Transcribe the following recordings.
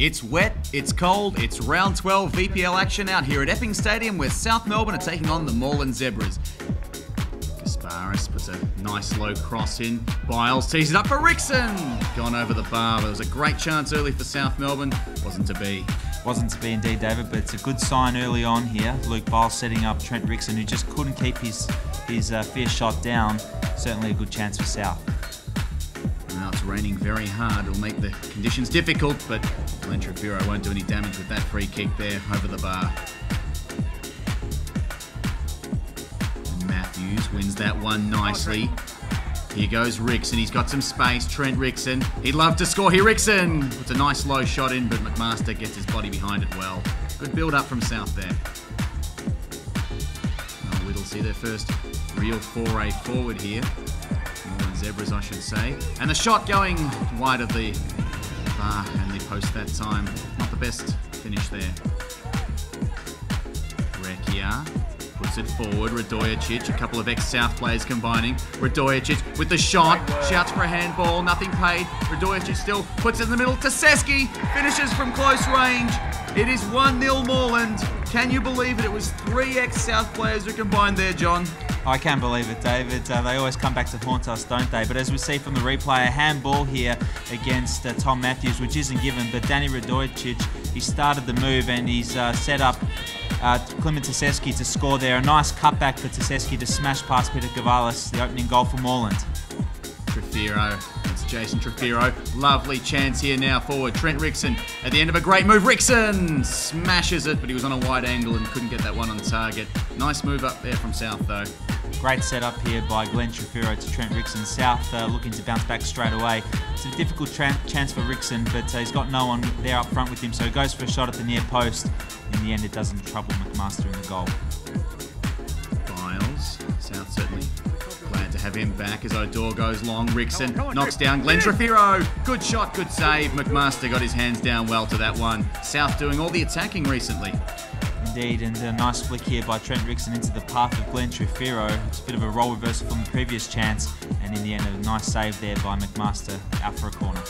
It's wet, it's cold, it's round 12 VPL action out here at Epping Stadium where South Melbourne are taking on the Moreland Zebras. Gasparis puts a nice low cross in. Biles tees it up for Rickson. Gone over the bar. There was a great chance early for South Melbourne. Wasn't to be. Wasn't to be indeed, David, but it's a good sign early on here. Luke Biles setting up Trent Rickson, who just couldn't keep his fierce shot down. Certainly a good chance for South. Now it's raining very hard. It'll make the conditions difficult, but Glenn Trefiro won't do any damage with that free kick there over the bar. And Matthews wins that one nicely. Here goes Rickson. He's got some space. Trent Rickson. He'd love to score here. Rickson puts a nice low shot in, but McMaster gets his body behind it well. Good build up from South there. Oh, Whittle see their first real foray forward here. Moreland Zebras, I should say. And the shot going wide of the bar and the post that time. Not the best finish there. Rekia puts it forward. Radojicic, a couple of ex-South players combining. Radojicic with the shot. Shouts for a handball. Nothing paid. Radojicic still puts it in the middle. Tasecki finishes from close range. It is 1-0 Moreland. Can you believe it? It was 3 ex-South players who combined there, John. I can't believe it, David. They always come back to haunt us, don't they? But as we see from the replay, a handball here against Tom Matthews, which isn't given. But Danny Radojicic, he started the move and he's set up Clement Tasecki to score there. A nice cutback for Tasecki to smash past Peter Gavalis, the opening goal for Moreland. Trefiro, it's Jason Trefiro. Lovely chance here now forward. Trent Rickson at the end of a great move. Rickson smashes it, but he was on a wide angle and couldn't get that one on target. Nice move up there from South though. Great setup here by Glenn Trefiro to Trent Rickson. South looking to bounce back straight away. It's a difficult chance for Rickson, but he's got no one there up front with him, so he goes for a shot at the near post. In the end, it doesn't trouble McMaster in the goal. Biles, South certainly glad to have him back as O'Dore goes long. Rickson knocks down Glenn Trefiro. Good shot, good save. McMaster got his hands down well to that one. South doing all the attacking recently. Indeed, and a nice flick here by Trent Rickson into the path of Glenn Trefiro. It's a bit of a role reversal from the previous chance, and in the end, a nice save there by McMaster out for a corner.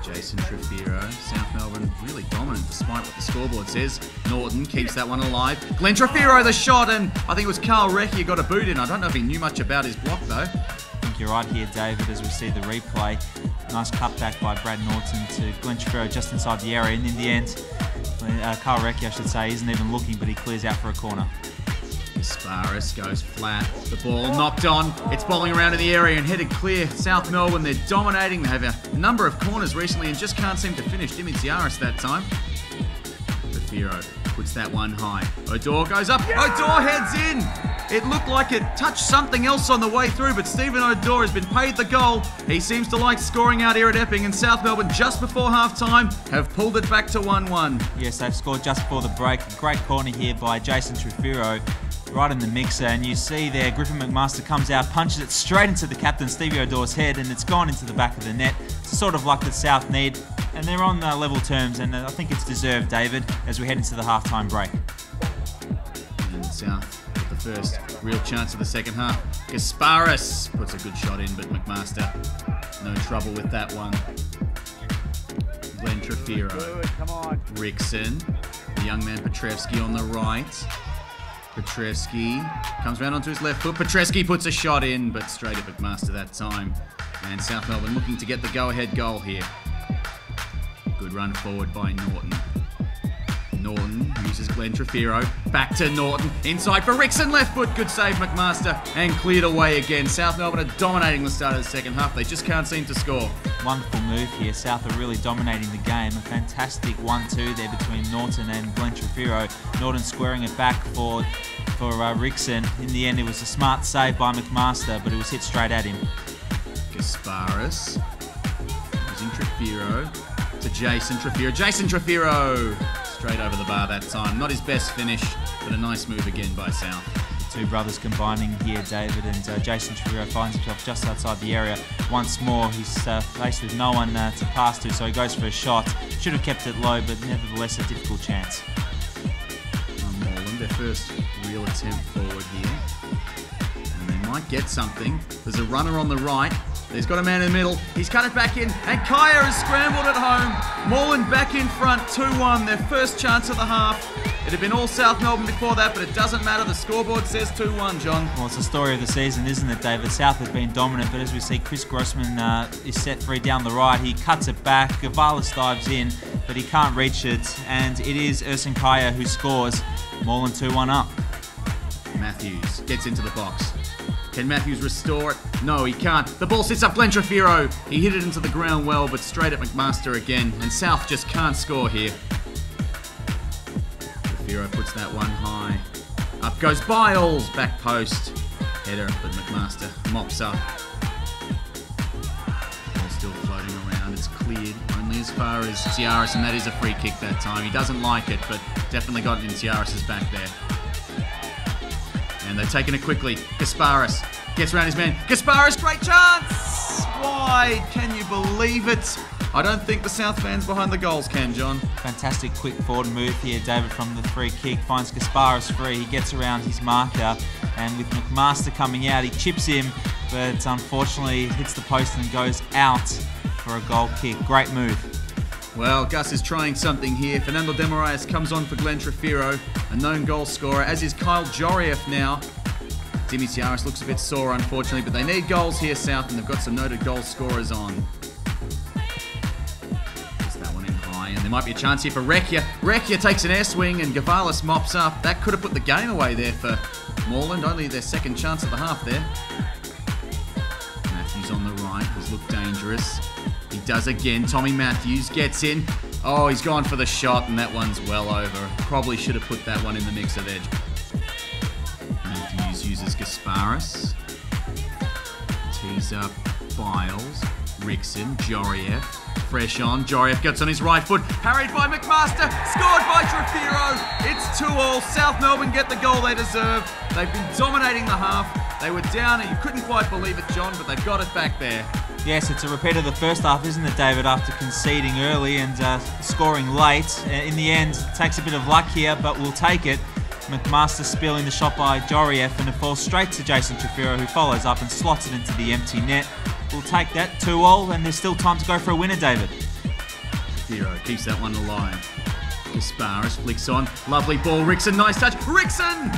Jason Trefiro, South Melbourne really dominant despite what the scoreboard says. Norton keeps that one alive. Glenn Trefiro, the shot, and I think it was Carl Recchi got a boot in. I don't know if he knew much about his block though. I think you're right here, David, as we see the replay. Nice cutback by Brad Norton to Glenn Trefiro just inside the area, and in the end, Carl Recchi, I should say, isn't even looking, but he clears out for a corner. Gasparis goes flat. The ball knocked on. It's bowling around in the area and headed clear. South Melbourne, they're dominating. They have a number of corners recently and just can't seem to finish. Dimitriaris that time. Trefiro puts that one high. O'Dore goes up. O'Dore heads in. It looked like it touched something else on the way through, but Stephen O'Dore has been paid the goal. He seems to like scoring out here at Epping, and South Melbourne, just before half-time, have pulled it back to 1-1. Yes, they've scored just before the break. A great corner here by Jason Trefiro, right in the mixer, and you see there Griffin McMaster comes out, punches it straight into the captain Stevie O'Dore's head, and it's gone into the back of the net. It's the sort of luck that South need, and they're on level terms, and I think it's deserved, David, as we head into the half-time break. And South with the first real chance of the second half. Gasparis puts a good shot in, but McMaster no trouble with that one. Glenn Trefiro. Rickson. The young man Petrevski on the right. Petrevski comes round onto his left foot. Petrevski puts a shot in, but straight at McMaster that time. And South Melbourne looking to get the go-ahead goal here. Good run forward by Norton. Norton uses Glenn Trefiro. Back to Norton. Inside for Rickson. Left foot. Good save, McMaster. And cleared away again. South Melbourne are dominating the start of the second half. They just can't seem to score. Wonderful move here. South are really dominating the game. A fantastic 1-2 there between Norton and Glenn Trefiro. Norton squaring it back for Rickson. In the end, it was a smart save by McMaster, but it was hit straight at him. Gasparis using Trefiro to Jason Trefiro. Jason Trefiro straight over the bar that time. Not his best finish, but a nice move again by South. The two brothers combining here, David, and Jason Trefiro finds himself just outside the area once more. He's faced with no one to pass to, so he goes for a shot. Should have kept it low, but nevertheless a difficult chance. Moreland, their first real attempt forward here. And they might get something. There's a runner on the right. He's got a man in the middle. He's cut it back in, and Kaya has scrambled at home. Moreland back in front, 2-1. Their first chance of the half. It had been all South Melbourne before that, but it doesn't matter. The scoreboard says 2-1, John. Well, it's the story of the season, isn't it, David? South has been dominant, but as we see, Chris Grossman is set free down the right. He cuts it back. Gavalis dives in, but he can't reach it. And it is Ersin Kaya who scores. Moreland 2-1 up. Matthews gets into the box. Can Matthews restore it? No, he can't. The ball sits up Glenn Trefiro. He hit it into the ground well, but straight at McMaster again. And South just can't score here. Trefiro puts that one high. Up goes Biles. Back post. Header, but McMaster mops up. Ball still floating around. It's cleared only as far as Tiaris, and that is a free kick that time. He doesn't like it, but definitely got it in Tiaris' back there. And they've taken it quickly. Gasparis gets around his man. Gasparis, great chance! Wide, can you believe it? I don't think the South fans behind the goals can, John. Fantastic quick forward move here, David, from the free kick. Finds Gasparis free. He gets around his marker. And with McMaster coming out, he chips him, but unfortunately hits the post and goes out for a goal kick. Great move. Well, Gus is trying something here. Fernando de Moraes comes on for Glenn Trefiro, a known goal scorer, as is Kyle Jorieff now. Timmy Tiaris looks a bit sore, unfortunately, but they need goals here, South, and they've got some noted goal scorers on. Puts that one in high, and there might be a chance here for Recchia. Recchia takes an air swing, and Gavalis mops up. That could have put the game away there for Moreland, only their second chance of the half there. Matthews on the right, has looked dangerous. He does again. Tommy Matthews gets in. Oh, he's gone for the shot, and that one's well over. Probably should have put that one in the mixer there. Matthews uses Gasparis. Tees up Biles. Rickson. Jorieff. Fresh on. Jorieff gets on his right foot. Parried by McMaster. Scored by Trefiro. It's 2-2. South Melbourne get the goal they deserve. They've been dominating the half. They were down, and you couldn't quite believe it, John, but they've got it back there. Yes, it's a repeat of the first half, isn't it, David, after conceding early and scoring late. In the end, it takes a bit of luck here, but we'll take it. McMaster spilling the shot by Jorieff, and it falls straight to Jason Trefiro, who follows up and slots it into the empty net. We'll take that, 2-2, and there's still time to go for a winner, David. Trefiro keeps that one alive. Gasparis flicks on. Lovely ball. Rickson, nice touch. Rickson!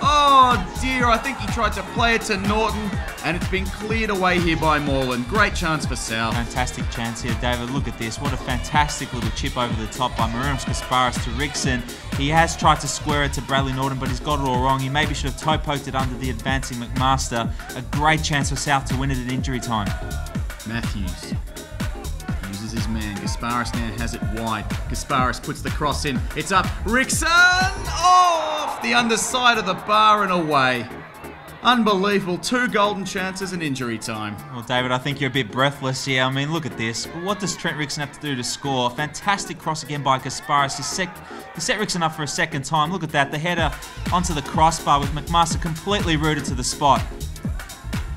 Oh dear, I think he tried to play it to Norton, and it's been cleared away here by Moreland. Great chance for South. Fantastic chance here, David. Look at this. What a fantastic little chip over the top by Marinos Gasparis to Rickson. He has tried to square it to Bradley Norton, but he's got it all wrong. He maybe should have toe poked it under the advancing McMaster. A great chance for South to win it at injury time. Matthews uses his man. Gasparis now has it wide. Gasparis puts the cross in. It's up. Rickson! Oh! Off the underside of the bar and away. Unbelievable. 2 golden chances and injury time. Well, David, I think you're a bit breathless here. I mean, look at this. What does Trent Rickson have to do to score? Fantastic cross again by Gasparis. He set Rickson up for a second time. Look at that. The header onto the crossbar with McMaster completely rooted to the spot.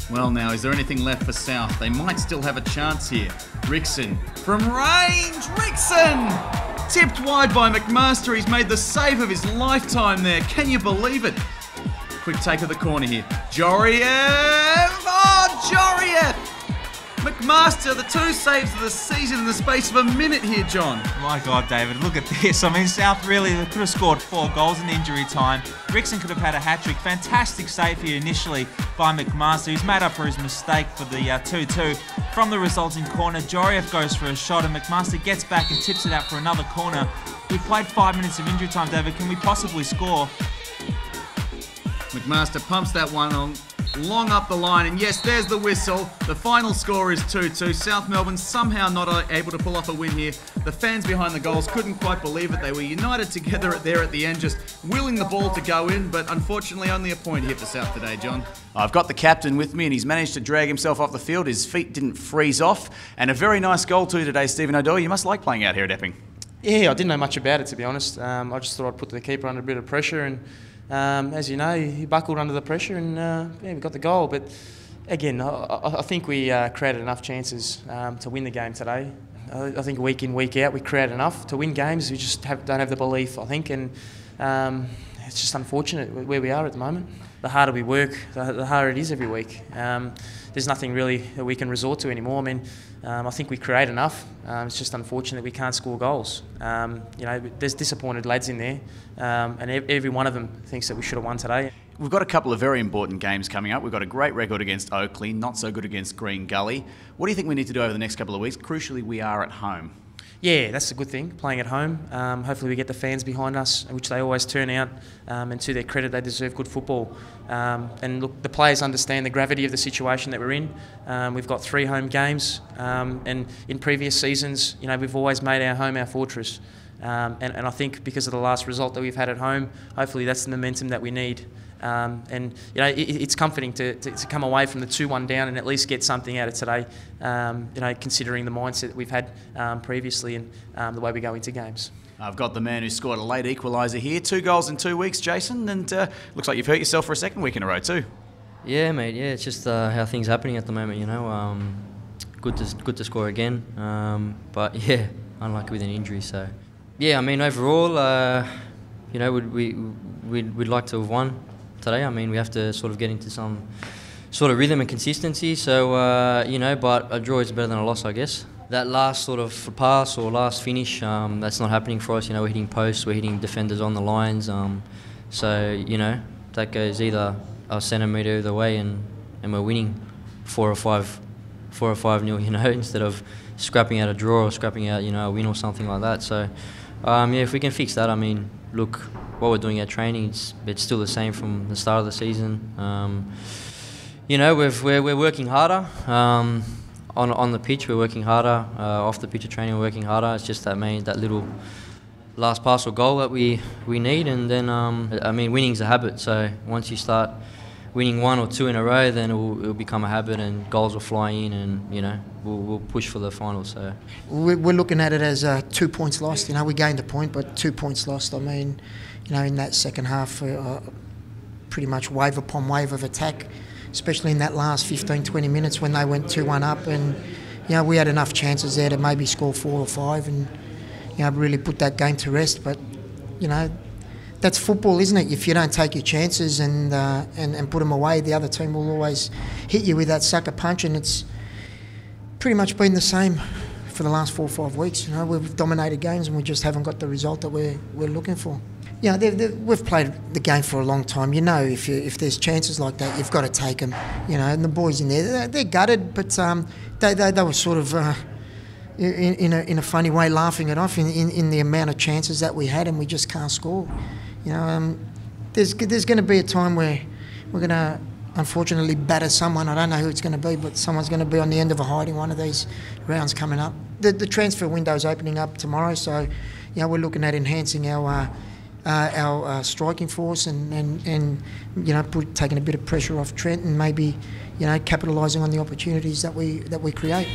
Well, now, is there anything left for South? They might still have a chance here. Rickson from range. Rickson! Tipped wide by McMaster. He's made the save of his lifetime there. Can you believe it? Quick take of the corner here. Jorieff! Oh, Jorieff! McMaster, the 2 saves of the season in the space of a minute here, John. My God, David, look at this. I mean, South really could have scored 4 goals in injury time. Rickson could have had a hat-trick. Fantastic save here initially by McMaster. He's made up for his mistake for the 2-2. From the resulting corner, Jorieff goes for a shot, and McMaster gets back and tips it out for another corner. We've played 5 minutes of injury time, David. Can we possibly score? McMaster pumps that one on long up the line, and yes, there's the whistle. The final score is 2-2. South Melbourne somehow not able to pull off a win here. The fans behind the goals couldn't quite believe it. They were united together there at the end, just willing the ball to go in, but unfortunately only a point here for South today, John. I've got the captain with me, and he's managed to drag himself off the field. His feet didn't freeze off, and a very nice goal too today, Stephen O'Doyle. You must like playing out here at Epping. Yeah, I didn't know much about it, to be honest. I just thought I'd put the keeper under a bit of pressure, and as you know, he buckled under the pressure, and yeah, we got the goal. But again, I think we created enough chances to win the game today. I think week in, week out, we create enough to win games. We just don't have the belief, I think, and it's just unfortunate where we are at the moment. the harder we work, the harder it is every week. There's nothing really that we can resort to anymore. I mean, I think we create enough. It's just unfortunate we can't score goals. You know, there's disappointed lads in there, and every one of them thinks that we should have won today. We've got a couple of very important games coming up. We've got a great record against Oakley, not so good against Green Gully. What do you think we need to do over the next couple of weeks? Crucially, we are at home. Yeah, that's a good thing, playing at home. Hopefully we get the fans behind us, which they always turn out, and to their credit, they deserve good football. And look, the players understand the gravity of the situation that we're in. We've got 3 home games, and in previous seasons, you know, we've always made our home our fortress. And I think because of the last result that we've had at home, hopefully that's the momentum that we need. And you know, it's comforting to come away from the 2-1 down and at least get something out of today. You know, considering the mindset that we've had previously and the way we go into games. I've got the man who scored a late equaliser here. 2 goals in 2 weeks, Jason, and looks like you've hurt yourself for a second week in a row too. Yeah, mate. Yeah, it's just how things are happening at the moment. You know, good to score again, but yeah, unlucky with an injury. So yeah, I mean overall, you know, we'd like to have won today. I mean, we have to sort of get into some sort of rhythm and consistency. So, you know, but a draw is better than a loss, I guess. That last sort of pass or last finish, that's not happening for us. You know, we're hitting posts, we're hitting defenders on the lines. So, you know, that goes either a centimetre either way and we're winning 4 or 5-0, you know, instead of scrapping out a draw or scrapping out, you know, a win or something like that. So, yeah, if we can fix that, I mean, look, what we're doing at training, it's still the same from the start of the season. You know, we're working harder. On the pitch, we're working harder. Off the pitch of training, we're working harder. It's just that little last pass or goal that we need. And then, I mean, winning's a habit. So once you start winning 1 or 2 in a row, then it'll become a habit and goals will fly in and, you know, we'll push for the final. So we're looking at it as 2 points lost. You know, we gained a point, but 2 points lost. I mean, you know, in that second half, pretty much wave upon wave of attack, especially in that last 15, 20 minutes when they went 2-1 up. And, you know, we had enough chances there to maybe score 4 or 5 and, you know, really put that game to rest. But, you know, that's football, isn't it? If you don't take your chances and put them away, the other team will always hit you with that sucker punch. And it's pretty much been the same for the last 4 or 5 weeks. You know, we've dominated games and we just haven't got the result that we're looking for. You know, we've played the game for a long time. You know, if there's chances like that, you've got to take them. You know, and the boys in there, they're gutted, but they were sort of in a funny way laughing it off in the amount of chances that we had, and we just can't score. You know, there's going to be a time where we're going to unfortunately batter someone. I don't know who it's going to be, but someone's going to be on the end of a hiding one of these rounds coming up. The transfer window's opening up tomorrow, so you know, we're looking at enhancing our striking force and you know, taking a bit of pressure off Trent and maybe, you know, capitalising on the opportunities that we create.